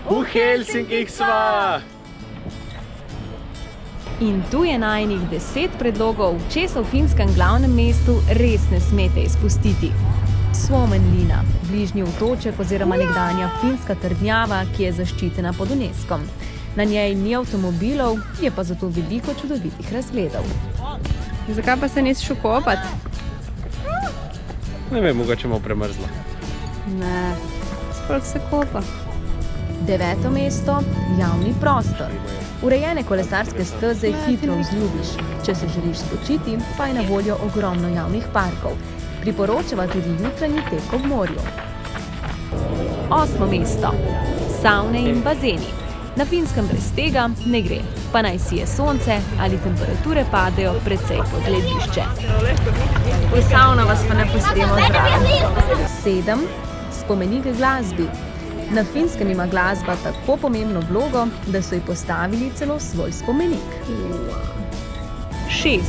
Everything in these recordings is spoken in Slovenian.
V Helsinkih sva! In tu je najinih 10 predlogov, česa v finskem glavnem mestu res ne smete izpustiti. Suomenlinna, bližnji otoček oziroma nekdanja finska trdnjava, ki je zaščitena pod UNESCO. Na njej ni avtomobilov, je pa zato veliko čudovitih razgledov. Zakaj pa se nisi šel kopat? Ne vem, mogoče malo premrzla. Ne, sploh se kopa. 9. mesto, javni prostor. Urejene kolesarske steze hitro vzljubiš. Če se želiš spočiti, pa je na voljo ogromno javnih parkov. Priporočava tudi jutranji tek ob morju. 8. mesto, savne in bazeni. Na Finskem brez tega ne gre, pa naj sije sonce ali temperature padejo precej pod ledišče. V savno vas pa ne pustimo zraven. 7. Spomenik glasbi. Na Finskem ima glasba tako pomembno vlogo, da so ji postavili celo svoj spomenik. 6.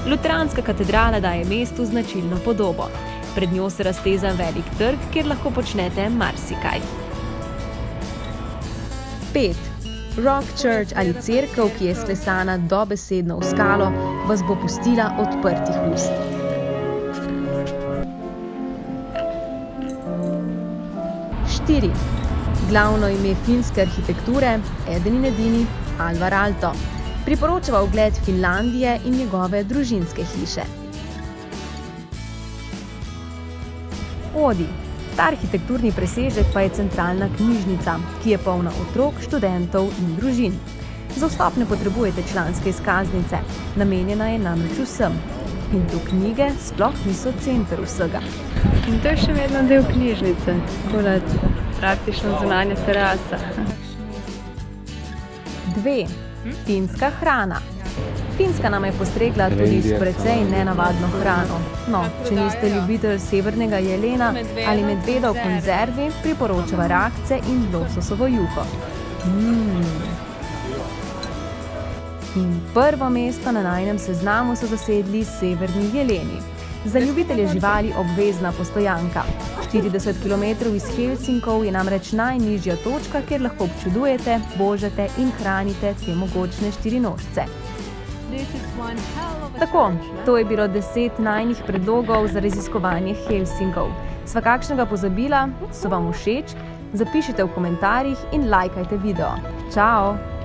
Luteranska katedrala daje mestu značilno podobo. Pred njo se razteza velik trg, kjer lahko počnete marsikaj. 5. Rock Church ali cerkev, ki je sklesana dobesedno v skalo, vas bo pustila odprtih ust. 4. Glavno ime finske arhitekture, eden in edini, Alvar Aalto. Priporočava ogled Finlandije in njegove družinske hiše. Odi. Ta arhitekturni presežek pa je centralna knjižnica, ki je polna otrok, študentov in družin. Za vstop ne potrebujete članske izkaznice, namenjena je namreč vsem. In tu knjige sploh niso center vsega. In to je še vedno del knjižnice, tako praktično zunanja terasa. 2. Finska hrana. Finska nam je postregla tudi s precej nenavadno hrano. No, če niste ljubitelj severnega jelena ali medveda v konzervi, priporočava rakce in lososovo juho. In prvo mesto na najinem seznamu so zasedli severni jeleni. Za ljubitelje živali obvezna postojanka. 40 km iz Helsinkov je namreč najnižja točka, kjer lahko občudujete, božate in hranite te mogočne štirinožce. Tako, to je bilo 10 najinih predlogov za raziskovanje Helsinkov. Sva kakšnega pozabila? So vam všeč? Zapišite v komentarjih in lajkajte video. Čao!